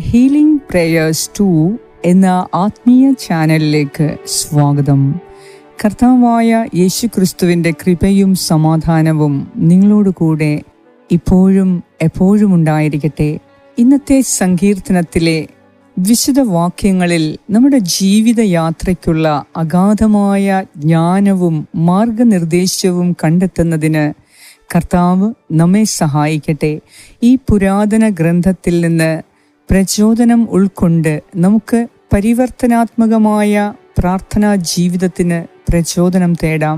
Healing prayers 2 എന്ന ആത്മീയ ചാനലിലേക്ക് സ്വാഗതം. കർത്താവായ യേശുക്രിസ്തുവിൻ്റെ കൃപയും സമാധാനവും നിങ്ങളോട് കൂടെ ഇപ്പോഴും എപ്പോഴും ഉണ്ടായിരിക്കട്ടെ. ഇന്നത്തെ സങ്കീർത്തനത്തിലെ വിശുദ്ധ വാക്യങ്ങളിൽ നമ്മുടെ ജീവിതയാത്രയ്ക്കുള്ള അഗാധമായ ജ്ഞാനവും മാർഗനിർദ്ദേശവും കണ്ടെത്തുന്നതിന് കർത്താവ് നമ്മെ സഹായിക്കട്ടെ. ഈ പുരാതന ഗ്രന്ഥത്തിൽ നിന്ന് പ്രചോദനം ഉൾക്കൊണ്ട് നമുക്ക് പരിവർത്തനാത്മകമായ പ്രാർത്ഥനാ ജീവിതത്തിന് പ്രചോദനം തേടാം.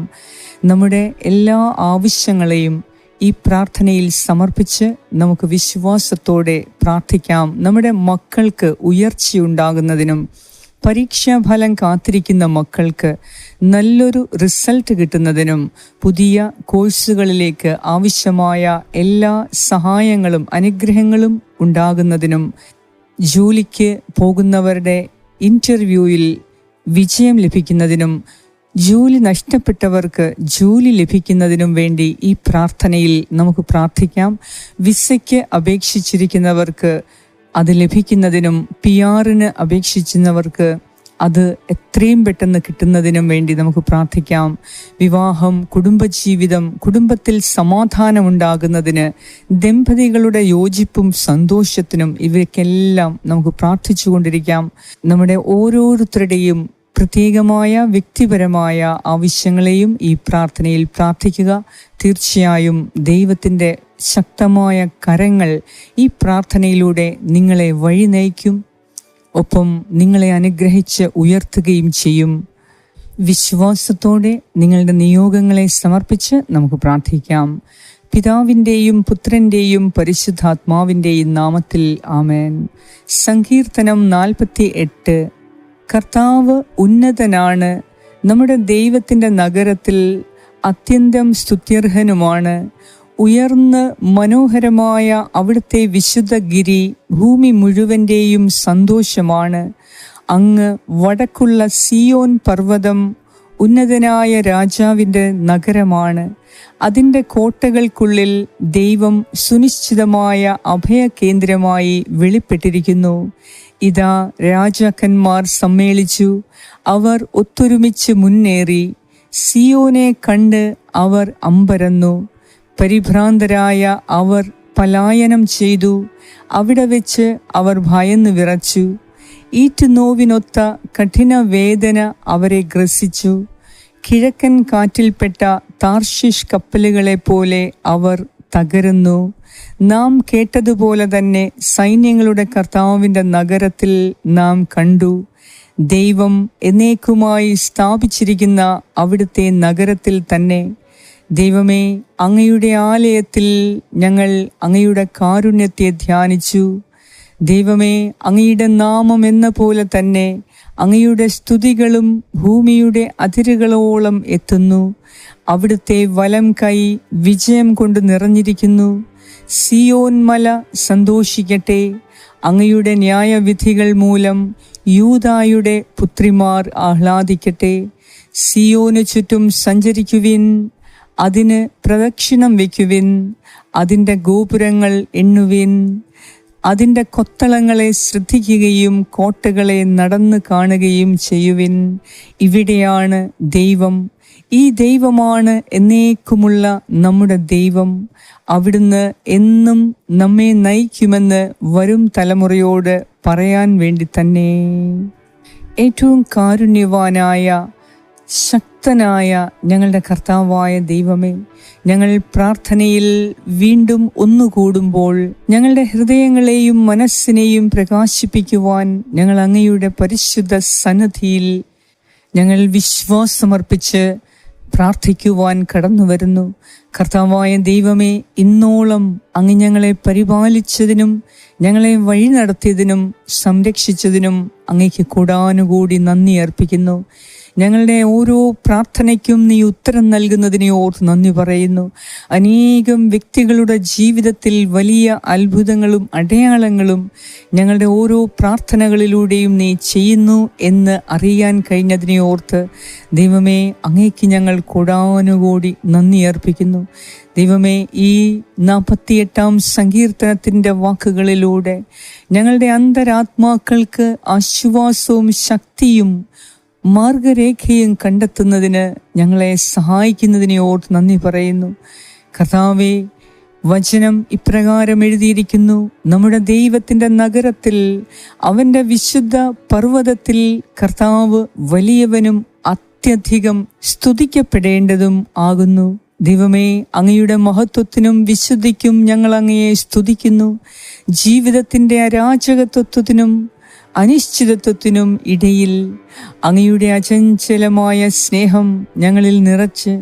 നമ്മുടെ എല്ലാ ആവശ്യങ്ങളെയും ഈ പ്രാർത്ഥനയിൽ സമർപ്പിച്ച് നമുക്ക് വിശ്വാസത്തോടെ പ്രാർത്ഥിക്കാം. നമ്മുടെ മക്കൾക്ക് ഉയർച്ചയുണ്ടാകുന്നതിനും പരീക്ഷാഫലം കാത്തിരിക്കുന്ന മക്കൾക്ക് നല്ലൊരു റിസൾട്ട് കിട്ടുന്നതിനും പുതിയ കോഴ്സുകളിലേക്ക് ആവശ്യമായ എല്ലാ സഹായങ്ങളും അനുഗ്രഹങ്ങളും ഉണ്ടാകുന്നതിനും ജോലിക്ക് പോകുന്നവരുടെ ഇൻ്റർവ്യൂവിൽ വിജയം ലഭിക്കുന്നതിനും ജോലി നഷ്ടപ്പെട്ടവർക്ക് ജോലി ലഭിക്കുന്നതിനും വേണ്ടി ഈ പ്രാർത്ഥനയിൽ നമുക്ക് പ്രാർത്ഥിക്കാം. വിസയ്ക്ക് അപേക്ഷിച്ചിരിക്കുന്നവർക്ക് അത് ലഭിക്കുന്നതിനും PR-ന് അപേക്ഷിക്കുന്നവർക്ക് അത് എത്രയും പെട്ടെന്ന് കിട്ടുന്നതിനും വേണ്ടി നമുക്ക് പ്രാർത്ഥിക്കാം. വിവാഹം, കുടുംബജീവിതം, കുടുംബത്തിൽ സമാധാനം ഉണ്ടാകുന്നതിന്, ദമ്പതികളുടെ യോജിപ്പും സന്തോഷത്തിനും ഇവയ്ക്കെല്ലാം നമുക്ക് പ്രാർത്ഥിച്ചുകൊണ്ടിരിക്കാം. നമ്മുടെ ഓരോരുത്തരുടെയും പ്രത്യേകമായ വ്യക്തിപരമായ ആവശ്യങ്ങളെയും ഈ പ്രാർത്ഥനയിൽ പ്രാർത്ഥിക്കുക. തീർച്ചയായും ദൈവത്തിൻ്റെ ശക്തമായ കരങ്ങൾ ഈ പ്രാർത്ഥനയിലൂടെ നിങ്ങളെ വഴി നയിക്കും, ഒപ്പം നിങ്ങളെ അനുഗ്രഹിച്ച് ഉയർത്തുകയും ചെയ്യും. വിശ്വാസത്തോടെ നിങ്ങളുടെ നിയോഗങ്ങളെ സമർപ്പിച്ച് നമുക്ക് പ്രാർത്ഥിക്കാം. പിതാവിൻ്റെയും പുത്രൻ്റെയും പരിശുദ്ധാത്മാവിൻ്റെയും നാമത്തിൽ ആമേൻ. സങ്കീർത്തനം 48. കർത്താവ് ഉന്നതനാണ്, നമ്മുടെ ദൈവത്തിൻ്റെ നഗരത്തിൽ അത്യന്തം സ്തുത്യർഹനുമാണ്. ഉയർന്ന് മനോഹരമായ അവിടുത്തെ വിശുദ്ധഗിരി ഭൂമി മുഴുവൻ്റെയും സന്തോഷമാണ്. അങ്ങ് വടക്കുള്ള സിയോൻ പർവ്വതം ഉന്നതനായ രാജാവിൻ്റെ നഗരമാണ്. അതിൻ്റെ കോട്ടകൾക്കുള്ളിൽ ദൈവം സുനിശ്ചിതമായ അഭയകേന്ദ്രമായി വെളിപ്പെട്ടിരിക്കുന്നു. ഇതാ, രാജാക്കന്മാർ സമ്മേളിച്ചു, അവർ ഒത്തൊരുമിച്ച് മുന്നേറി. സിയോനെ കണ്ട് അവർ അമ്പരന്നു. പരിഭ്രാന്തരായ അവർ പലായനം ചെയ്തു. അവിടെ വെച്ച് അവർ ഭയന്ന് വിറച്ചു. ഈറ്റുനോവിനൊത്ത കഠിന വേദന അവരെ ഗ്രസിച്ചു. കിഴക്കൻ കാറ്റിൽപ്പെട്ട താർഷിഷ് കപ്പലുകളെ പോലെ അവർ തകരുന്നു. നാം കേട്ടതുപോലെ തന്നെ സൈന്യങ്ങളുടെ കർത്താവിൻ്റെ നഗരത്തിൽ നാം കണ്ടു. ദൈവം എന്നേക്കുമായി സ്ഥാപിച്ചിരിക്കുന്ന അവിടുത്തെ നഗരത്തിൽ തന്നെ. ദൈവമേ, അങ്ങയുടെ ആലയത്തിൽ ഞങ്ങൾ അങ്ങയുടെ കാരുണ്യത്തെ ധ്യാനിച്ചു. ദൈവമേ, അങ്ങയുടെ നാമം എന്ന പോലെ തന്നെ അങ്ങയുടെ സ്തുതികളും ഭൂമിയുടെ അതിരുകളോളം എത്തുന്നു. അവിടുത്തെ വലം കൈ വിജയം കൊണ്ട് നിറഞ്ഞിരിക്കുന്നു. സിയോൻ മല സന്തോഷിക്കട്ടെ. അങ്ങയുടെ ന്യായവിധികൾ മൂലം യൂദായുടെ പുത്രിമാർ ആഹ്ലാദിക്കട്ടെ. സിയോന് ചുറ്റും സഞ്ചരിക്കുവിൻ, അതിന് പ്രദക്ഷിണം വയ്ക്കുവിൻ. അതിൻ്റെ ഗോപുരങ്ങൾ എണ്ണുവിൻ, അതിൻ്റെ കൊത്തളങ്ങളെ ശ്രദ്ധിക്കുകയും കോട്ടകളെ നടന്നു കാണുകയും ചെയ്യുവിൻ. ഇവിടെയാണ് ദൈവം, ഈ ദൈവമാണ് എന്നേക്കുമുള്ള നമ്മുടെ ദൈവം. അവിടുന്ന് എന്നും നമ്മെ നയിക്കുമെന്ന് വരും തലമുറയോട് പറയാൻ വേണ്ടി തന്നെ. ഏറ്റവും കാരുണ്യവാനായ ശക്തനായ ഞങ്ങളുടെ കർത്താവായ ദൈവമേ, ഞങ്ങൾ പ്രാർത്ഥനയിൽ വീണ്ടും ഒന്നുകൂടുമ്പോൾ ഞങ്ങളുടെ ഹൃദയങ്ങളെയും മനസ്സിനെയും പ്രകാശിപ്പിക്കുവാൻ ഞങ്ങൾ അങ്ങയുടെ പരിശുദ്ധ സന്നിധിയിൽ ഞങ്ങൾ വിശ്വാസമർപ്പിച്ച് പ്രാർത്ഥിക്കുവാൻ കടന്നു വരുന്നു. കർത്താവായ ദൈവമേ, ഇന്നോളം അങ്ങ് ഞങ്ങളെ പരിപാലിച്ചതിനും ഞങ്ങളെ വഴി നടത്തിയതിനും സംരക്ഷിച്ചതിനും അങ്ങയ്ക്ക് കൂടാനുകൂടി നന്ദി അർപ്പിക്കുന്നു. ഞങ്ങളുടെ ഓരോ പ്രാർത്ഥനയ്ക്കും നീ ഉത്തരം നൽകുന്നതിനെ ഓർത്ത് നന്ദി പറയുന്നു. അനേകം വ്യക്തികളുടെ ജീവിതത്തിൽ വലിയ അത്ഭുതങ്ങളും അടയാളങ്ങളും ഞങ്ങളുടെ ഓരോ പ്രാർത്ഥനകളിലൂടെയും നീ ചെയ്യുന്നു എന്ന് അറിയാൻ കഴിഞ്ഞതിനെ ഓർത്ത് ദൈവമേ, അങ്ങേക്ക് ഞങ്ങൾ കോടാനുകോടി നന്ദി അർപ്പിക്കുന്നു. ദൈവമേ, ഈ 48-ാം സങ്കീർത്തനത്തിൻ്റെ വാക്കുകളിലൂടെ ഞങ്ങളുടെ അന്തരാത്മാക്കൾക്ക് ആശ്വാസവും ശക്തിയും മാർഗരേഖയും കണ്ടെത്തുന്നതിന് ഞങ്ങളെ സഹായിക്കുന്നതിനെ ഓർത്ത് നന്ദി പറയുന്നു. കർത്താവേ, വചനം ഇപ്രകാരം എഴുതിയിരിക്കുന്നു: നമ്മുടെ ദൈവത്തിൻ്റെ നഗരത്തിൽ, അവൻ്റെ വിശുദ്ധ പർവ്വതത്തിൽ കർത്താവ് വലിയവനും അത്യധികം സ്തുതിക്കപ്പെടേണ്ടതും ആകുന്നു. ദൈവമേ, അങ്ങയുടെ മഹത്വത്തിനും വിശുദ്ധിക്കും ഞങ്ങൾ അങ്ങയെ സ്തുതിക്കുന്നു. ജീവിതത്തിൻ്റെ അരാജകത്വത്തിനും അനിശ്ചിതത്വത്തിനും ഇടയിൽ അങ്ങയുടെ അചഞ്ചലമായ സ്നേഹം ഞങ്ങളിൽ നിറച്ച്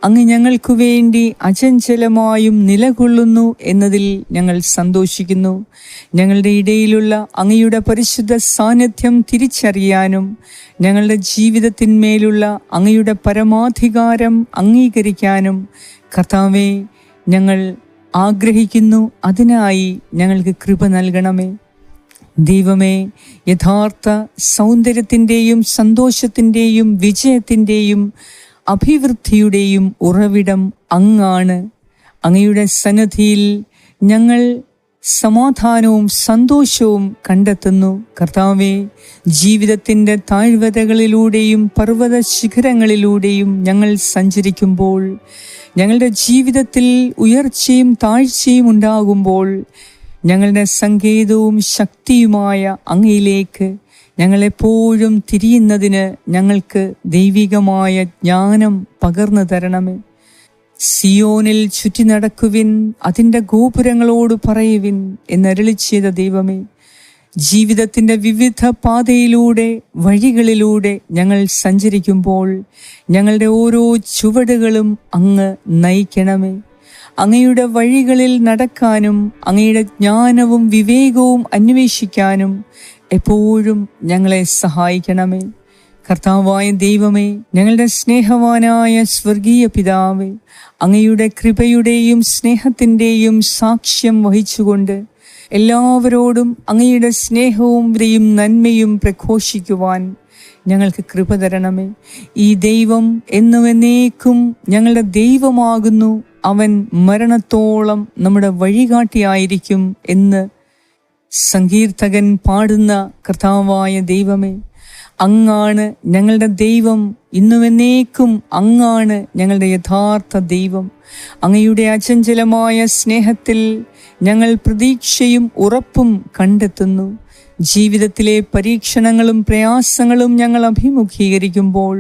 അങ്ങ് ഞങ്ങൾക്ക് വേണ്ടി അചഞ്ചലമായും നിലകൊള്ളുന്നു എന്നതിൽ ഞങ്ങൾ സന്തോഷിക്കുന്നു. ഞങ്ങളുടെ ഇടയിലുള്ള അങ്ങയുടെ പരിശുദ്ധ സാന്നിധ്യം തിരിച്ചറിയാനും ഞങ്ങളുടെ ജീവിതത്തിന്മേലുള്ള അങ്ങയുടെ പരമാധികാരം അംഗീകരിക്കാനും കർത്താവേ, ഞങ്ങൾ ആഗ്രഹിക്കുന്നു. അതിനായി ഞങ്ങൾക്ക് കൃപ നൽകണമേ. ദൈവമേ, യഥാർത്ഥ സൗന്ദര്യത്തിൻ്റെയും സന്തോഷത്തിൻ്റെയും വിജയത്തിൻ്റെയും അഭിവൃദ്ധിയുടെയും ഉറവിടം അങ്ങാണ്. അങ്ങയുടെ സന്നിധിയിൽ ഞങ്ങൾ സമാധാനവും സന്തോഷവും കണ്ടെത്തുന്നു. കർത്താവേ, ജീവിതത്തിൻ്റെ താഴ്വരകളിലൂടെയും പർവ്വത ശിഖരങ്ങളിലൂടെയും ഞങ്ങൾ സഞ്ചരിക്കുമ്പോൾ, ഞങ്ങളുടെ ജീവിതത്തിൽ ഉയർച്ചയും താഴ്ചയും ഉണ്ടാകുമ്പോൾ, ഞങ്ങളുടെ സങ്കേതവും ശക്തിയുമായ അങ്ങയിലേക്ക് ഞങ്ങളെപ്പോഴും തിരിയുന്നതിന് ഞങ്ങൾക്ക് ദൈവികമായ ജ്ഞാനം പകർന്നു തരണമേ. സിയോനിൽ ചുറ്റി നടക്കുവിൻ, അതിൻ്റെ ഗോപുരങ്ങളോട് പറയുവിൻ എന്നരുളി ചെയ്ത ദൈവമേ, ജീവിതത്തിൻ്റെ വിവിധ പാതയിലൂടെ വഴികളിലൂടെ ഞങ്ങൾ സഞ്ചരിക്കുമ്പോൾ ഞങ്ങളുടെ ഓരോ ചുവടുകളും അങ്ങ് നയിക്കണമേ. അങ്ങയുടെ വഴികളിൽ നടക്കാനും അങ്ങയുടെ ജ്ഞാനവും വിവേകവും അന്വേഷിക്കാനും എപ്പോഴും ഞങ്ങളെ സഹായിക്കണമേ. കർത്താവായ ദൈവമേ, ഞങ്ങളുടെ സ്നേഹവാനായ സ്വർഗീയ പിതാവേ, അങ്ങയുടെ കൃപയുടെയും സ്നേഹത്തിൻ്റെയും സാക്ഷ്യം വഹിച്ചുകൊണ്ട് എല്ലാവരോടും അങ്ങയുടെ സ്നേഹവും നന്മയും പ്രഘോഷിക്കുവാൻ ഞങ്ങൾക്ക് കൃപ തരണമേ. ഈ ദൈവം എന്നും എന്നേക്കും ഞങ്ങളുടെ ദൈവമാകുന്നു. അവൻ മരണത്തോളം നമ്മുടെ വഴികാട്ടിയായിരിക്കും എന്ന് സങ്കീർത്തകൻ പാടുന്ന കർത്താവായ ദൈവമേ, അങ്ങാണ് ഞങ്ങളുടെ ദൈവം. ഇന്നുമെന്നേക്കും അങ്ങാണ് ഞങ്ങളുടെ യഥാർത്ഥ ദൈവം. അങ്ങയുടെ അചഞ്ചലമായ സ്നേഹത്തിൽ ഞങ്ങൾ പ്രതീക്ഷയും ഉറപ്പും കണ്ടെത്തുന്നു. ജീവിതത്തിലെ പരീക്ഷണങ്ങളും പ്രയാസങ്ങളും ഞങ്ങൾ അഭിമുഖീകരിക്കുമ്പോൾ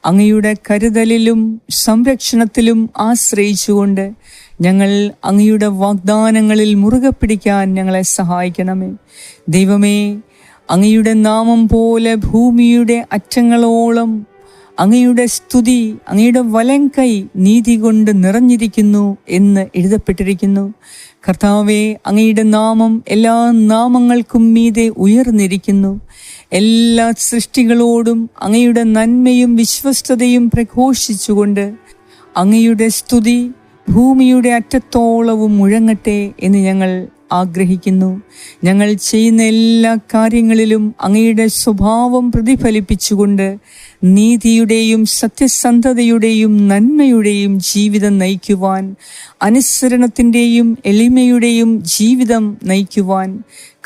അങ്ങയുടെ കരുതലിലും സംരക്ഷണത്തിലും ആശ്രയിച്ചുകൊണ്ട് ഞങ്ങൾ അങ്ങയുടെ വാഗ്ദാനങ്ങളിൽ മുറുകെ പിടിക്കാൻ ഞങ്ങളെ സഹായിക്കണമേ. ദൈവമേ, അങ്ങയുടെ നാമം പോലെ ഭൂമിയുടെ അറ്റങ്ങളോളം അങ്ങയുടെ സ്തുതി, അങ്ങയുടെ വലങ്കൈ നീതി കൊണ്ട് നിറഞ്ഞിരിക്കുന്നു എന്ന് എഴുതപ്പെട്ടിരിക്കുന്നു. കർത്താവേ, അങ്ങയുടെ നാമം എല്ലാ നാമങ്ങൾക്കും മീതെ ഉയർന്നിരിക്കുന്നു. എല്ലാ സൃഷ്ടികളോടും അങ്ങയുടെ നന്മയും വിശ്വസ്തതയും പ്രഘോഷിച്ചുകൊണ്ട് അങ്ങയുടെ സ്തുതി ഭൂമിയുടെ അറ്റത്തോളവും മുഴങ്ങട്ടെ എന്ന് ഞങ്ങൾ ആഗ്രഹിക്കുന്നു. ഞങ്ങൾ ചെയ്യുന്ന എല്ലാ കാര്യങ്ങളിലും അങ്ങയുടെ സ്വഭാവം പ്രതിഫലിപ്പിച്ചുകൊണ്ട് നീതിയുടെയും സത്യസന്ധതയുടെയും നന്മയുടെയും ജീവിതം നയിക്കുവാൻ, അനുസരണത്തിൻ്റെയും എളിമയുടെയും ജീവിതം നയിക്കുവാൻ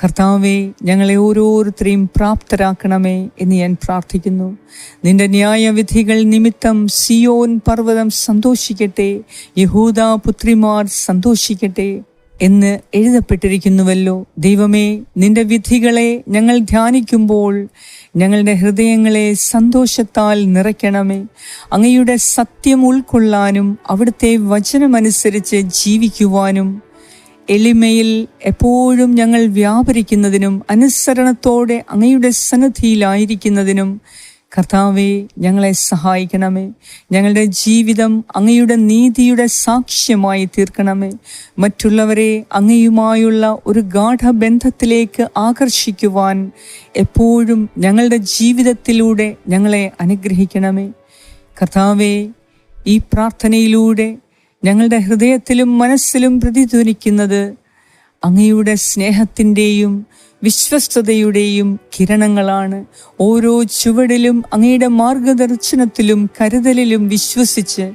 കർത്താവേ, ഞങ്ങളെ ഓരോരുത്തരെയും പ്രാപ്തരാക്കണമേ എന്ന് ഞാൻ പ്രാർത്ഥിക്കുന്നു. നിന്റെ ന്യായവിധികൾ നിമിത്തം സിയോൻ പർവ്വതം സന്തോഷിക്കട്ടെ, യഹൂദാ പുത്രിമാർ സന്തോഷിക്കട്ടെ എന്ന് എഴുതപ്പെട്ടിരിക്കുന്നുവല്ലോ. ദൈവമേ, നിന്റെ വിധികളെ ഞങ്ങൾ ധ്യാനിക്കുമ്പോൾ ഞങ്ങളുടെ ഹൃദയങ്ങളെ സന്തോഷത്താൽ നിറയ്ക്കണമേ. അങ്ങയുടെ സത്യം ഉൾക്കൊള്ളാനും അവിടുത്തെ വചനമനുസരിച്ച് ജീവിക്കുവാനും എളിമയിൽ എപ്പോഴും ഞങ്ങൾ വ്യാപരിക്കുന്നതിനും അനുസരണത്തോടെ അങ്ങയുടെ സന്നിധിയിലായിരിക്കുന്നതിനും കർത്താവേ, ഞങ്ങളെ സഹായിക്കണമേ. ഞങ്ങളുടെ ജീവിതം അങ്ങയുടെ നീതിയുടെ സാക്ഷ്യമായി തീർക്കണമേ. മറ്റുള്ളവരെ അങ്ങയുമായുള്ള ഒരു ഗാഢബന്ധത്തിലേക്ക് ആകർഷിക്കുവാൻ എപ്പോഴും ഞങ്ങളുടെ ജീവിതത്തിലൂടെ ഞങ്ങളെ അനുഗ്രഹിക്കണമേ. കർത്താവേ, ഈ പ്രാർത്ഥനയിലൂടെ ഞങ്ങളുടെ ഹൃദയത്തിലും മനസ്സിലും പ്രതിധ്വനിക്കുന്നത് അങ്ങയുടെ സ്നേഹത്തിൻ്റെയും വിശ്വസ്തതയുടെയും കിരണങ്ങളാണ്. ഓരോ ചുവടിലും അങ്ങയുടെ മാർഗദർശനത്തിലും കരുതലിലും വിശ്വസിച്ച്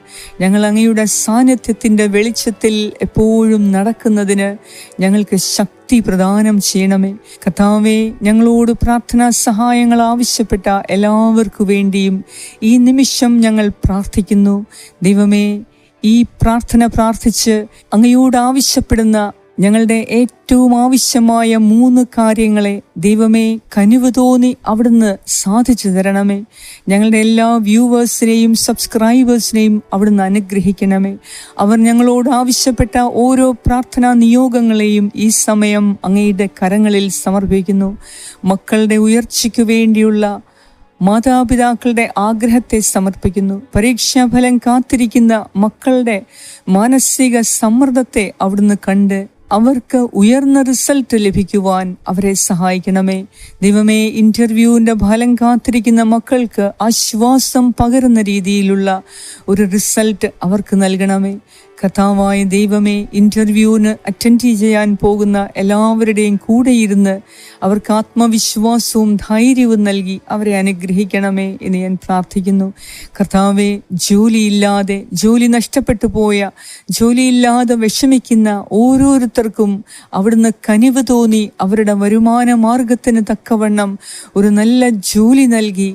ഞങ്ങൾ അങ്ങയുടെ സാന്നിധ്യത്തിൻ്റെ വെളിച്ചത്തിൽ എപ്പോഴും നടക്കുന്നതിന് ഞങ്ങൾക്ക് ശക്തി പ്രദാനം ചെയ്യണമേ. കർത്താവേ, ഞങ്ങളോട് പ്രാർത്ഥനാ സഹായങ്ങൾ ആവശ്യപ്പെട്ട എല്ലാവർക്കു വേണ്ടിയും ഈ നിമിഷം ഞങ്ങൾ പ്രാർത്ഥിക്കുന്നു. ദൈവമേ, ഈ പ്രാർത്ഥന പ്രാർത്ഥിച്ച് അങ്ങയോട് ആവശ്യപ്പെടുന്ന ഞങ്ങളുടെ ഏറ്റവും ആവശ്യമായ 3 കാര്യങ്ങളെ ദൈവമേ കനിവ് തോന്നി അവിടുന്ന് സാധിച്ചു തരണമേ. ഞങ്ങളുടെ എല്ലാ വ്യൂവേഴ്സിനെയും സബ്സ്ക്രൈബേഴ്സിനെയും അവിടുന്ന് അനുഗ്രഹിക്കണമേ. അവർ ഞങ്ങളോട് ആവശ്യപ്പെട്ട ഓരോ പ്രാർത്ഥനാ നിയോഗങ്ങളെയും ഈ സമയം അങ്ങയുടെ കരങ്ങളിൽ സമർപ്പിക്കുന്നു. മക്കളുടെ ഉയർച്ചയ്ക്കു വേണ്ടിയുള്ള മാതാപിതാക്കളുടെ ആഗ്രഹത്തെ സമർപ്പിക്കുന്നു. പരീക്ഷാഫലം കാത്തിരിക്കുന്ന മക്കളുടെ മാനസിക സമ്മർദ്ദത്തെ അവിടുന്ന് കണ്ട് അവർക്ക് ഉയർന്ന റിസൾട്ട് ലഭിക്കുവാൻ അവരെ സഹായിക്കണമേ. ദൈവമേ, ഇന്റർവ്യൂവിൻ്റെ ഫലം കാത്തിരിക്കുന്ന മക്കൾക്ക് ആശ്വാസം പകരുന്ന രീതിയിലുള്ള ഒരു റിസൾട്ട് അവർക്ക് നൽകണമേ. കർത്താവായ ദൈവമേ, ഇന്റർവ്യൂവിന് അറ്റൻഡ് ചെയ്യാൻ പോകുന്ന എല്ലാവരുടെയും കൂടെയിരുന്ന് അവർക്ക് ആത്മവിശ്വാസവും ധൈര്യവും നൽകി അവരെ അനുഗ്രഹിക്കണമേ എന്ന് ഞാൻ പ്രാർത്ഥിക്കുന്നു. കർത്താവെ, ജോലി നഷ്ടപ്പെട്ടു പോയ, ജോലിയില്ലാതെ വിഷമിക്കുന്ന ഓരോരുത്തർക്കും അവിടുന്ന് കനിവ് തോന്നി അവരുടെ വരുമാന മാർഗത്തിന് തക്കവണ്ണം ഒരു നല്ല ജോലി നൽകി,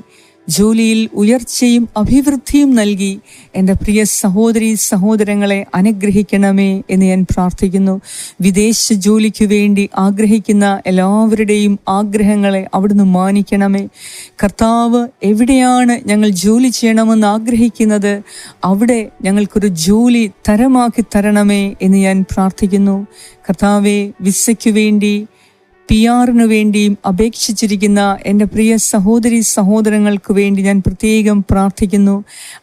ജോലിയിൽ ഉയർച്ചയും അഭിവൃദ്ധിയും നൽകി എൻ്റെ പ്രിയ സഹോദരങ്ങളെ അനുഗ്രഹിക്കണമേ എന്ന് ഞാൻ പ്രാർത്ഥിക്കുന്നു. വിദേശ ജോലിക്ക് വേണ്ടി ആഗ്രഹിക്കുന്ന എല്ലാവരുടെയും ആഗ്രഹങ്ങളെ അവിടുന്ന് മാനിക്കണമേ. കർത്താവ് എവിടെയാണ് ഞങ്ങൾ ജോലി ചെയ്യണമെന്ന് ആഗ്രഹിക്കുന്നത് അവിടെ ഞങ്ങൾക്കൊരു ജോലി തരമാക്കി തരണമേ എന്ന് ഞാൻ പ്രാർത്ഥിക്കുന്നു. കർത്താവെ, വിസയ്ക്ക് വേണ്ടി PR-ന് വേണ്ടിയും അപേക്ഷിച്ചിരിക്കുന്ന എൻ്റെ പ്രിയ സഹോദരങ്ങൾക്ക് വേണ്ടി ഞാൻ പ്രത്യേകം പ്രാർത്ഥിക്കുന്നു.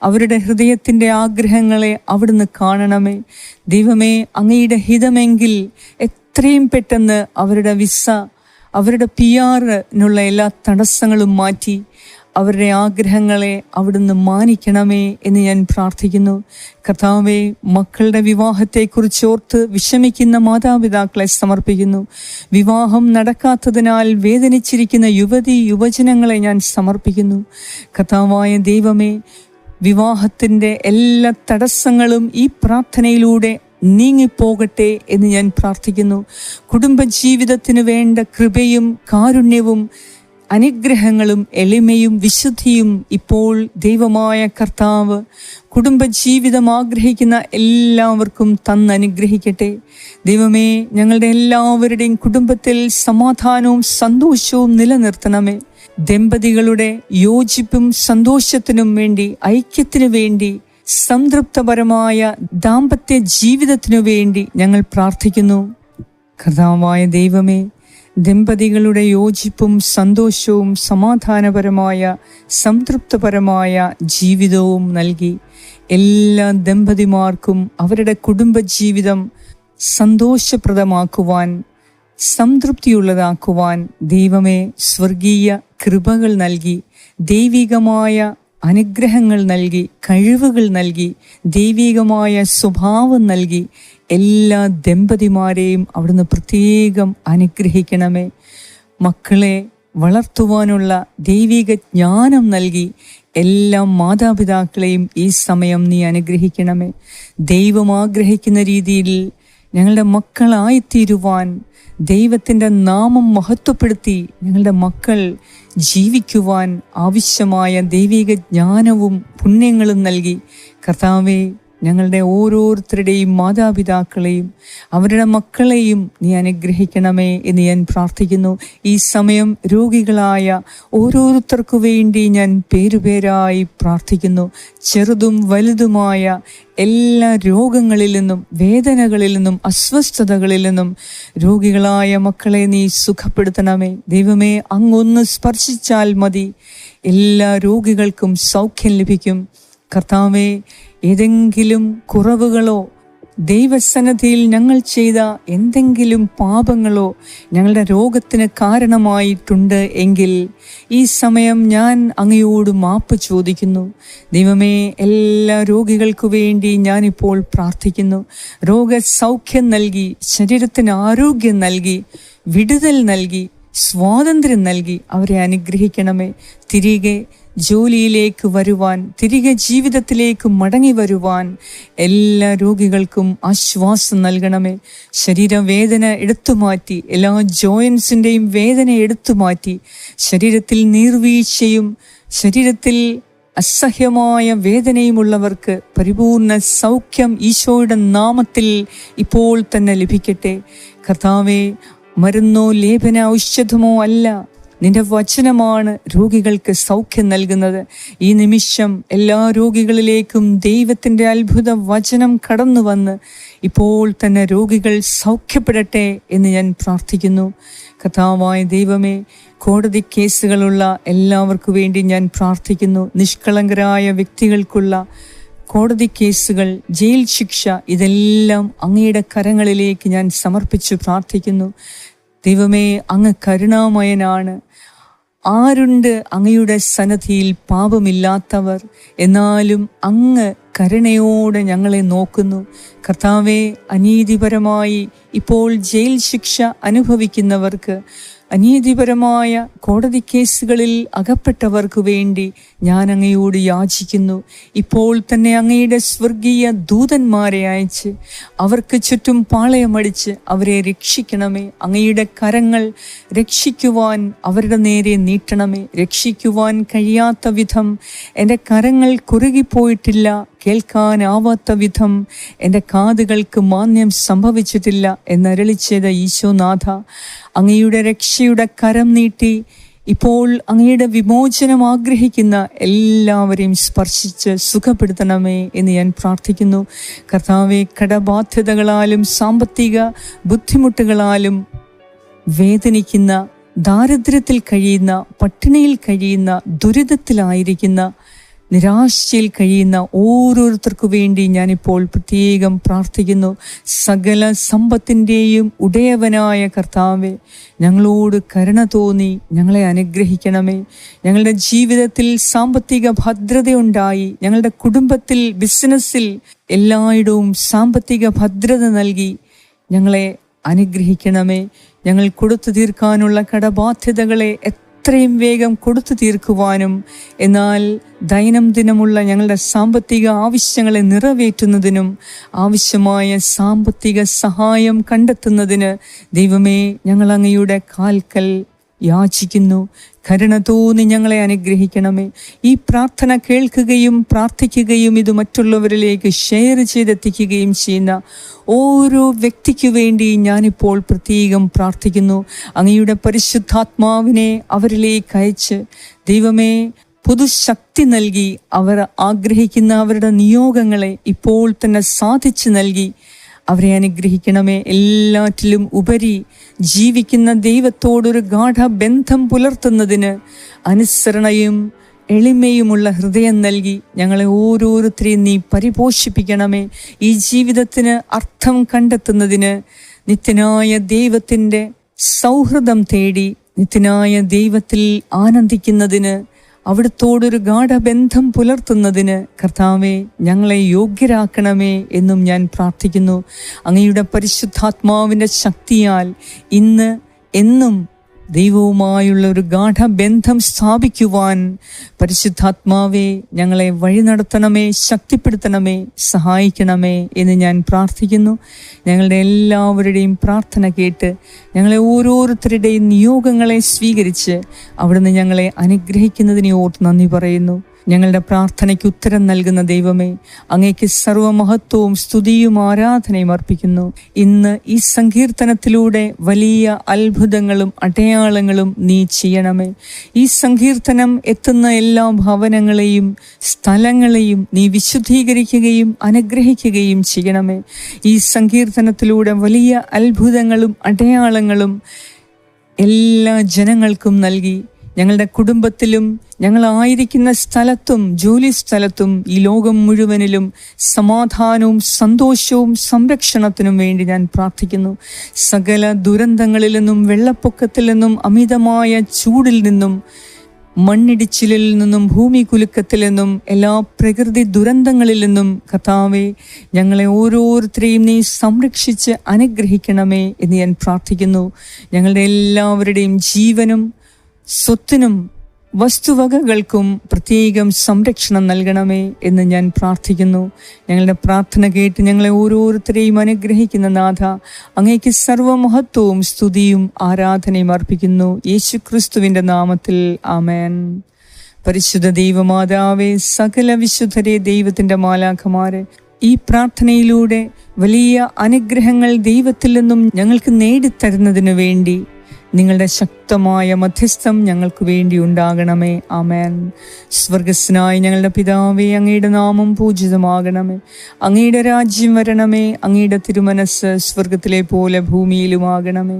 അവരുടെ ഹൃദയത്തിൻ്റെ ആഗ്രഹങ്ങളെ അവിടുന്ന് കാണണമേ. ദൈവമേ, അങ്ങയുടെ ഹിതമെങ്കിൽ എത്രയും പെട്ടെന്ന് അവരുടെ വിസ, അവരുടെ PR-നുള്ള എല്ലാ തടസ്സങ്ങളും മാറ്റി അവരുടെ ആഗ്രഹങ്ങളെ അവിടുന്ന് മാനിക്കണമേ എന്ന് ഞാൻ പ്രാർത്ഥിക്കുന്നു. കർത്താവെ, മക്കളുടെ വിവാഹത്തെക്കുറിച്ച് ഓർത്ത് വിഷമിക്കുന്ന മാതാപിതാക്കളെ സമർപ്പിക്കുന്നു. വിവാഹം നടക്കാത്തതിനാൽ വേദനിച്ചിരിക്കുന്ന യുവജനങ്ങളെ ഞാൻ സമർപ്പിക്കുന്നു. കർത്താവായ ദൈവമേ, വിവാഹത്തിൻ്റെ എല്ലാ തടസ്സങ്ങളും ഈ പ്രാർത്ഥനയിലൂടെ നീങ്ങിപ്പോകട്ടെ എന്ന് ഞാൻ പ്രാർത്ഥിക്കുന്നു. കുടുംബജീവിതത്തിന് വേണ്ട കൃപയും കാരുണ്യവും അനുഗ്രഹങ്ങളും എളിമയും വിശുദ്ധിയും ഇപ്പോൾ ദൈവമായ കർത്താവ് കുടുംബജീവിതം ആഗ്രഹിക്കുന്ന എല്ലാവർക്കും തന്നനുഗ്രഹിക്കട്ടെ. ദൈവമേ, ഞങ്ങളുടെ എല്ലാവരുടെയും കുടുംബത്തിൽ സമാധാനവും സന്തോഷവും നിലനിർത്തണമേ. ദമ്പതികളുടെ യോജിപ്പും സന്തോഷത്തിനും വേണ്ടി, ഐക്യത്തിനു വേണ്ടി, സംതൃപ്തപരമായ ദാമ്പത്യ ജീവിതത്തിനു വേണ്ടി ഞങ്ങൾ പ്രാർത്ഥിക്കുന്നു. കർത്താവായ ദൈവമേ, ദമ്പതികളുടെ യോജിപ്പും സന്തോഷവും സമാധാനപരമായ സംതൃപ്തപരമായ ജീവിതവും നൽകി എല്ലാ ദമ്പതിമാർക്കും അവരുടെ കുടുംബജീവിതം സന്തോഷപ്രദമാക്കുവാൻ, സംതൃപ്തിയുള്ളതാക്കുവാൻ ദൈവമേ സ്വർഗീയ കൃപകൾ നൽകി, ദൈവികമായ അനുഗ്രഹങ്ങൾ നൽകി, കഴിവുകൾ നൽകി, ദൈവികമായ സ്വഭാവം നൽകി എല്ലാ ദമ്പതിമാരെയും അവിടുന്ന് പ്രത്യേകം അനുഗ്രഹിക്കണമേ. മക്കളെ വളർത്തുവാനുള്ള ദൈവിക ജ്ഞാനം നൽകി എല്ലാ മാതാപിതാക്കളെയും ഈ സമയം നീ അനുഗ്രഹിക്കണമേ. ദൈവം ആഗ്രഹിക്കുന്ന രീതിയിൽ ഞങ്ങളുടെ മക്കളായിത്തീരുവാൻ, ദൈവത്തിൻ്റെ നാമം മഹത്വപ്പെടുത്തി ഞങ്ങളുടെ മക്കൾ ജീവിക്കുവാൻ ആവശ്യമായ ദൈവിക ജ്ഞാനവും പുണ്യങ്ങളും നൽകി കർത്താവേ, ഞങ്ങളുടെ ഓരോരുത്തരുടെയും മാതാപിതാക്കളെയും അവരുടെ മക്കളെയും നീ അനുഗ്രഹിക്കണമേ എന്ന് ഞാൻ പ്രാർത്ഥിക്കുന്നു. ഈ സമയം രോഗികളായ ഓരോരുത്തർക്കു വേണ്ടി ഞാൻ പേരുപേരായി പ്രാർത്ഥിക്കുന്നു. ചെറുതും വലുതുമായ എല്ലാ രോഗങ്ങളിൽ നിന്നും, വേദനകളിൽ നിന്നും, അസ്വസ്ഥതകളിൽ നിന്നും രോഗികളായ മക്കളെ നീ സുഖപ്പെടുത്തണമേ. ദൈവമേ, അങ്ങൊന്ന് സ്പർശിച്ചാൽ മതി എല്ലാ രോഗികൾക്കും സൗഖ്യം ലഭിക്കും. കർത്താവേ, ഏതെങ്കിലും കുറവുകളോ ദൈവസന്നിധിയിൽ ഞങ്ങൾ ചെയ്ത എന്തെങ്കിലും പാപങ്ങളോ ഞങ്ങളുടെ രോഗത്തിന് കാരണമായിട്ടുണ്ട് എങ്കിൽ ഈ സമയം ഞാൻ അങ്ങയോട് മാപ്പ് ചോദിക്കുന്നു. ദൈവമേ, എല്ലാ രോഗികൾക്കു വേണ്ടി ഞാനിപ്പോൾ പ്രാർത്ഥിക്കുന്നു. രോഗസൗഖ്യം നൽകി, ശരീരത്തിന് ആരോഗ്യം നൽകി, വിടുതൽ നൽകി, സ്വാതന്ത്ര്യം നൽകി അവരെ അനുഗ്രഹിക്കണമേ. തിരികെ ജോലിയിലേക്ക് വരുവാൻ, തിരികെ ജീവിതത്തിലേക്ക് മടങ്ങി വരുവാൻ എല്ലാ രോഗികൾക്കും ആശ്വാസം നൽകണമേ. ശരീരവേദന എടുത്തുമാറ്റി, എല്ലാ ജോയിൻസിൻ്റെയും വേദന എടുത്തുമാറ്റി, ശരീരത്തിൽ നീർവീഴ്ചയും ശരീരത്തിൽ അസഹ്യമായ വേദനയുമുള്ളവർക്ക് പരിപൂർണ സൗഖ്യം ഈശോയുടെ നാമത്തിൽ ഇപ്പോൾ തന്നെ ലഭിക്കട്ടെ. കർത്താവേ, മരുന്നോ ലേപന ഔഷധമോ അല്ല, നിന്റെ വചനമാണ് രോഗികൾക്ക് സൗഖ്യം നൽകുന്നത്. ഈ നിമിഷം എല്ലാ രോഗികളിലേക്കും ദൈവത്തിൻ്റെ അത്ഭുത വചനം കടന്നു വന്ന് ഇപ്പോൾ തന്നെ രോഗികൾ സൗഖ്യപ്പെടട്ടെ എന്ന് ഞാൻ പ്രാർത്ഥിക്കുന്നു. കർത്താവായ ദൈവമേ, കോടതി കേസുകളുള്ള എല്ലാവർക്കു വേണ്ടി ഞാൻ പ്രാർത്ഥിക്കുന്നു. നിഷ്കളങ്കരായ വ്യക്തികൾക്കുള്ള കോടതി കേസുകൾ, ജയിൽ ശിക്ഷ, ഇതെല്ലാം അങ്ങയുടെ കരങ്ങളിലേക്ക് ഞാൻ സമർപ്പിച്ചു പ്രാർത്ഥിക്കുന്നു. ദൈവമേ, അങ്ങ് കരുണാമയനാണ്. ആരുണ്ട് അങ്ങയുടെ സന്നിധിയിൽ പാപമില്ലാത്തവർ? എന്നാലും അങ്ങ് കരുണയോടെ ഞങ്ങളെ നോക്കുന്നു. കർത്താവെ, അനീതിപരമായി ഇപ്പോൾ ജയിൽ ശിക്ഷ അനുഭവിക്കുന്നവർക്ക്, അനീതിപരമായ കോടതി കേസുകളിൽ അകപ്പെട്ടവർക്ക് വേണ്ടി ഞാൻ അങ്ങയോട് യാചിക്കുന്നു. ഇപ്പോൾ തന്നെ അങ്ങയുടെ സ്വർഗീയ ദൂതന്മാരെ അയച്ച് അവർക്ക് ചുറ്റും പാളയമടിച്ച് അവരെ രക്ഷിക്കണമേ. അങ്ങയുടെ കരങ്ങൾ രക്ഷിക്കുവാൻ അവരുടെ നേരെ നീട്ടണമേ. രക്ഷിക്കുവാൻ കഴിയാത്ത വിധം എൻ്റെ കരങ്ങൾ കുറുകിപ്പോയിട്ടില്ല, കേൾക്കാനാവാത്ത വിധം എൻ്റെ കാതുകൾക്ക് മാന്യം സംഭവിച്ചിട്ടില്ല എന്നരുളി ചെയ്ത ഈശോനാഥ, അങ്ങയുടെ രക്ഷയുടെ കരം നീട്ടി ഇപ്പോൾ അങ്ങയുടെ വിമോചനം ആഗ്രഹിക്കുന്ന എല്ലാവരെയും സ്പർശിച്ച് സുഖപ്പെടുത്തണമേ എന്ന് ഞാൻ പ്രാർത്ഥിക്കുന്നു. കർത്താവെ, കടബാധ്യതകളാലും സാമ്പത്തിക ബുദ്ധിമുട്ടുകളാലും വേദനിക്കുന്ന, ദാരിദ്ര്യത്തിൽ കഴിയുന്ന, പട്ടിണിയിൽ കഴിയുന്ന, ദുരിതത്തിലായിരിക്കുന്ന, നിരാശയിൽ കഴിയുന്ന ഓരോരുത്തർക്കു വേണ്ടി ഞാനിപ്പോൾ പ്രത്യേകം പ്രാർത്ഥിക്കുന്നു. സകല സമ്പത്തിൻ്റെയും ഉടയവനായ കർത്താവേ, ഞങ്ങളോട് കരുണ തോന്നി ഞങ്ങളെ അനുഗ്രഹിക്കണമേ. ഞങ്ങളുടെ ജീവിതത്തിൽ സാമ്പത്തിക ഭദ്രതയുണ്ടായി, ഞങ്ങളുടെ കുടുംബത്തിൽ, ബിസിനസ്സിൽ എല്ലായിടവും സാമ്പത്തിക ഭദ്രത നൽകി ഞങ്ങളെ അനുഗ്രഹിക്കണമേ. ഞങ്ങൾ കൊടുത്തു തീർക്കാനുള്ള കടബാധ്യതകളെ എത്രയും വേഗം കൊടുത്തു തീർക്കുവാനും, എന്നാൽ ദൈനംദിനമുള്ള ഞങ്ങളുടെ സാമ്പത്തിക ആവശ്യങ്ങളെ നിറവേറ്റുന്നതിനും ആവശ്യമായ സാമ്പത്തിക സഹായം കണ്ടെത്തുന്നതിന് ദൈവമേ, ഞങ്ങൾ അങ്ങയുടെ കാൽക്കൽ യാചിക്കുന്നു. കരുണ തോന്നി ഞങ്ങളെ അനുഗ്രഹിക്കണമേ. ഈ പ്രാർത്ഥന കേൾക്കുകയും പ്രാർത്ഥിക്കുകയും ഇത് മറ്റുള്ളവരിലേക്ക് ഷെയർ ചെയ്തെത്തിക്കുകയും ചെയ്യുന്ന ഓരോ വ്യക്തിക്കു വേണ്ടി ഞാനിപ്പോൾ പ്രത്യേകം പ്രാർത്ഥിക്കുന്നു. അങ്ങയുടെ പരിശുദ്ധാത്മാവിനെ അവരിലേക്ക് അയച്ച് ദൈവമേ, പുതുശക്തി നൽകി അവർ ആഗ്രഹിക്കുന്ന അവരുടെ നിയോഗങ്ങളെ ഇപ്പോൾ തന്നെ സാധിച്ചു നൽകി അവരെ അനുഗ്രഹിക്കണമേ. എല്ലാറ്റിലും ഉപരി ജീവിക്കുന്ന ദൈവത്തോടൊരു ഗാഢബന്ധം പുലർത്തുന്നതിന് അനുസരണയും എളിമയുമുള്ള ഹൃദയം നൽകി ഞങ്ങളെ ഓരോരുത്തരെയും നീ പരിപോഷിപ്പിക്കണമേ. ഈ ജീവിതത്തിന് അർത്ഥം കണ്ടെത്തുന്നതിന്, നിത്യനായ ദൈവത്തിൻ്റെ സൗഹൃദം തേടി നിത്യനായ ദൈവത്തിൽ ആനന്ദിക്കുന്നതിന്, അവിടുത്തോടൊരു ഗാഢബന്ധം പുലർത്തുന്നതിന് കർത്താവെ ഞങ്ങളെ യോഗ്യരാക്കണമേ എന്നും ഞാൻ പ്രാർത്ഥിക്കുന്നു. അങ്ങയുടെ പരിശുദ്ധാത്മാവിൻ്റെ ശക്തിയാൽ ഇന്ന് എന്നും ദൈവവുമായുള്ള ഒരു ഗാഢബന്ധം സ്ഥാപിക്കുവാൻ പരിശുദ്ധാത്മാവെ ഞങ്ങളെ വഴി നടത്തണമേ, ശക്തിപ്പെടുത്തണമേ, സഹായിക്കണമേ എന്ന് ഞാൻ പ്രാർത്ഥിക്കുന്നു. ഞങ്ങളുടെ എല്ലാവരുടെയും പ്രാർത്ഥന കേട്ട് ഞങ്ങളെ ഓരോരുത്തരുടെയും നിയോഗങ്ങളെ സ്വീകരിച്ച് അവിടുന്ന് ഞങ്ങളെ അനുഗ്രഹിക്കുന്നതിനെ ഓർത്ത് നന്ദി പറയുന്നു. ഞങ്ങളുടെ പ്രാർത്ഥനയ്ക്ക് ഉത്തരം നൽകുന്ന ദൈവമേ, അങ്ങേക്ക് സർവമഹത്വവും സ്തുതിയും ആരാധനയും അർപ്പിക്കുന്നു. ഇന്ന് ഈ സങ്കീർത്തനത്തിലൂടെ വലിയ അത്ഭുതങ്ങളും അടയാളങ്ങളും നീ ചെയ്യണമേ. ഈ സങ്കീർത്തനം എത്തുന്ന എല്ലാ ഭവനങ്ങളെയും സ്ഥലങ്ങളെയും നീ വിശുദ്ധീകരിക്കുകയും അനുഗ്രഹിക്കുകയും ചെയ്യണമേ. ഈ സങ്കീർത്തനത്തിലൂടെ വലിയ അത്ഭുതങ്ങളും അടയാളങ്ങളും എല്ലാ ജനങ്ങൾക്കും നൽകി ഞങ്ങളുടെ കുടുംബത്തിലും ഞങ്ങളായിരിക്കുന്ന സ്ഥലത്തും ജോലി സ്ഥലത്തും ഈ ലോകം മുഴുവനിലും സമാധാനവും സന്തോഷവും സംരക്ഷണത്തിനും വേണ്ടി ഞാൻ പ്രാർത്ഥിക്കുന്നു. സകല ദുരന്തങ്ങളിൽ നിന്നും, വെള്ളപ്പൊക്കത്തിൽ നിന്നും, അമിതമായ ചൂടിൽ നിന്നും, മണ്ണിടിച്ചിലിൽ നിന്നും, ഭൂമി കുലുക്കത്തിൽ നിന്നും, എല്ലാ പ്രകൃതി ദുരന്തങ്ങളിൽ നിന്നും കർത്താവേ, ഞങ്ങളെ ഓരോരുത്തരെയും നീ സംരക്ഷിച്ച് അനുഗ്രഹിക്കണമേ എന്ന് ഞാൻ പ്രാർത്ഥിക്കുന്നു. ഞങ്ങളുടെ എല്ലാവരുടെയും ജീവനും സ്വത്തിനും വസ്തുവകകൾക്കും പ്രത്യേകം സംരക്ഷണം നൽകണമേ എന്ന് ഞാൻ പ്രാർത്ഥിക്കുന്നു. ഞങ്ങളുടെ പ്രാർത്ഥന കേട്ട് ഞങ്ങളെ ഓരോരുത്തരെയും അനുഗ്രഹിക്കുന്ന നാഥ, അങ്ങേക്ക് സർവമഹത്വവും സ്തുതിയും ആരാധനയും അർപ്പിക്കുന്നു യേശുക്രിസ്തുവിൻ്റെ നാമത്തിൽ. ആമേൻ. പരിശുദ്ധ ദൈവമാതാവേ, സകല വിശുദ്ധരെ, ദൈവത്തിൻ്റെ മാലാഖമാരെ, ഈ പ്രാർത്ഥനയിലൂടെ വലിയ അനുഗ്രഹങ്ങൾ ദൈവത്തിൽ നിന്നും ഞങ്ങൾക്ക് നേടിത്തരുന്നതിനു വേണ്ടി നിങ്ങളുടെ ശക്തമായ മധ്യസ്ഥം ഞങ്ങൾക്ക് വേണ്ടി ഉണ്ടാകണമേ. ആമേൻ. സ്വർഗസ്നായ ഞങ്ങളുടെ പിതാവേ, അങ്ങയുടെ നാമം പൂജിതമാകണമേ. അങ്ങയുടെ രാജ്യം വരണമേ. അങ്ങയുടെ തിരുമനസ് സ്വർഗത്തിലെ പോലെ ഭൂമിയിലുമാകണമേ.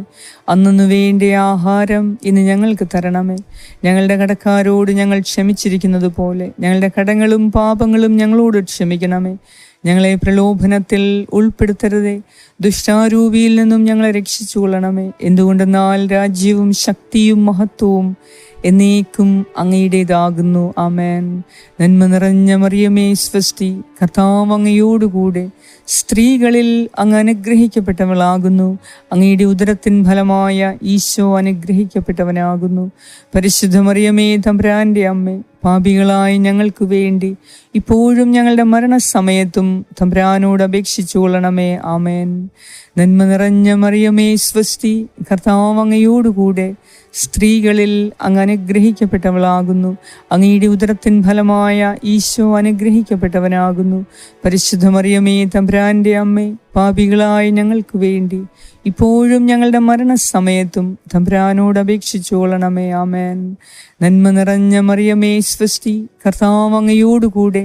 അന്നു വേണ്ട ആഹാരം ഇന്ന് ഞങ്ങൾക്ക് തരണമേ. ഞങ്ങളുടെ കടക്കാരോട് ഞങ്ങൾ ക്ഷമിച്ചിരിക്കുന്നത് പോലെ ഞങ്ങളുടെ കടങ്ങളും പാപങ്ങളും ഞങ്ങളോട് ക്ഷമിക്കണമേ. ഞങ്ങളെ പ്രലോഭനത്തിൽ ഉൾപ്പെടുത്തരുതേ, ദുഷ്ടാരൂപിയിൽ നിന്നും ഞങ്ങളെ രക്ഷിച്ചുകൊള്ളണമേ. എന്തുകൊണ്ടെന്നാൽ രാജ്യവും ശക്തിയും മഹത്വവും എന്നേക്കും അങ്ങയുടേതാകുന്നു. ആമേൻ. നന്മ നിറഞ്ഞ മറിയമേ സ്വസ്തി, കർത്താവ് അങ്ങയോടുകൂടെ സ്ത്രീകളിൽ അങ്ങ് അനുഗ്രഹിക്കപ്പെട്ടവളാകുന്നു. അങ്ങയുടെ ഉദരത്തിൻ ഫലമായ ഈശോ അനുഗ്രഹിക്കപ്പെട്ടവനാകുന്നു. പരിശുദ്ധ മറിയമേ, തമ്പുരാന്റെ അമ്മേ, പാപികളായ ഞങ്ങൾക്ക് വേണ്ടി ഇപ്പോഴും ഞങ്ങളുടെ മരണസമയത്തും തമ്പുരാനോട് അപേക്ഷിച്ചു കൊള്ളണമേ. ആമേൻ. നന്മ നിറഞ്ഞ മറിയമേ സ്വസ്തി, കർത്താവ് അങ്ങയോടുകൂടെ സ്ത്രീകളിൽ അങ്ങ് അനുഗ്രഹിക്കപ്പെട്ടവളാകുന്നു. അങ്ങയുടെ ഉദരത്തിൻ ഫലമായ ഈശോ അനുഗ്രഹിക്കപ്പെട്ടവനാകുന്നു. പരിശുദ്ധ മറിയമേ, തമ്പുരാന്റെ അമ്മേ, പാപികളായ ഞങ്ങൾക്ക് വേണ്ടി ഇപ്പോഴും ഞങ്ങളുടെ മരണസമയത്തും തമ്പുരാനോട് അപേക്ഷിച്ചു കൊള്ളണമേ. ആമേൻ. നന്മ നിറഞ്ഞ മറിയമേ സ്വസ്തി, കർത്താവ് അങ്ങയോടുകൂടെ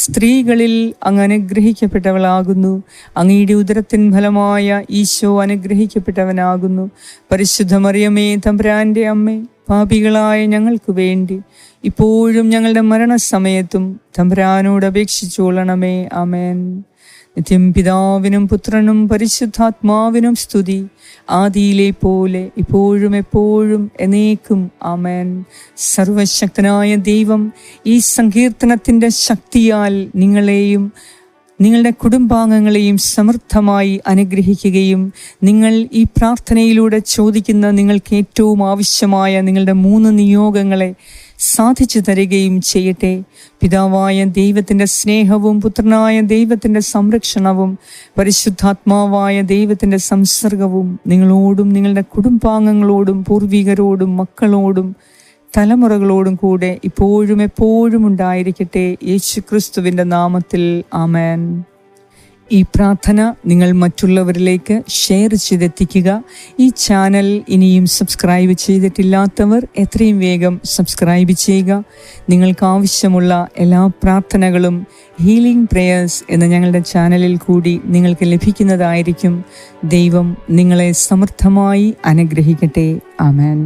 സ്ത്രീകളിൽ അങ്ങ് അനുഗ്രഹിക്കപ്പെട്ടവളാകുന്നു. അങ്ങയുടെ ഉദരത്തിൻ ഫലമായ ഈശോ അനുഗ്രഹിക്കപ്പെട്ടവനാകുന്നു. പരിശുദ്ധ മറിയമേ, തമ്പുരാന്റെ അമ്മേ, പാപികളായ ഞങ്ങൾക്ക് വേണ്ടി ഇപ്പോഴും ഞങ്ങളുടെ മരണസമയത്തും തമ്പുരാനോട് അപേക്ഷിച്ചു കൊള്ളണമേ. ആമേൻ. നിത്യം പിതാവിനും പുത്രനും പരിശുദ്ധാത്മാവിനും സ്തുതി, ആദിയിലെ പോലെ ഇപ്പോഴും എപ്പോഴും എന്നേക്കും. ആമേൻ. സർവശക്തനായ ദൈവം ഈ സങ്കീർത്തനത്തിൻ്റെ ശക്തിയാൽ നിങ്ങളെയും നിങ്ങളുടെ കുടുംബാംഗങ്ങളെയും സമൃദ്ധമായി അനുഗ്രഹിക്കുകയും നിങ്ങൾ ഈ പ്രാർത്ഥനയിലൂടെ ചോദിക്കുന്ന നിങ്ങൾക്ക് ഏറ്റവും ആവശ്യമായ നിങ്ങളുടെ 3 നിയോഗങ്ങളെ സാധിച്ചു തരികയും ചെയ്യട്ടെ. പിതാവായ ദൈവത്തിൻ്റെ സ്നേഹവും പുത്രനായ ദൈവത്തിൻ്റെ സംരക്ഷണവും പരിശുദ്ധാത്മാവായ ദൈവത്തിൻ്റെ സംസർഗവും നിങ്ങളോടും നിങ്ങളുടെ കുടുംബാംഗങ്ങളോടും പൂർവികരോടും മക്കളോടും തലമുറകളോടും കൂടെ ഇപ്പോഴും എപ്പോഴും ഉണ്ടായിരിക്കട്ടെ യേശുക്രിസ്തുവിൻ്റെ നാമത്തിൽ. ആമേൻ. ഈ പ്രാർത്ഥന നിങ്ങൾ മറ്റുള്ളവരിലേക്ക് ഷെയർ ചെയ്തെത്തിക്കുക. ഈ ചാനൽ ഇനിയും സബ്സ്ക്രൈബ് ചെയ്തിട്ടില്ലാത്തവർ എത്രയും വേഗം സബ്സ്ക്രൈബ് ചെയ്യുക. നിങ്ങൾക്ക് ആവശ്യമുള്ള എല്ലാ പ്രാർത്ഥനകളും ഹീലിംഗ് പ്രേയേഴ്സ് എന്ന ഞങ്ങളുടെ ചാനലിൽ കൂടി നിങ്ങൾക്ക് ലഭിക്കുന്നതായിരിക്കും. ദൈവം നിങ്ങളെ സമൃദ്ധമായി അനുഗ്രഹിക്കട്ടെ. ആമേൻ.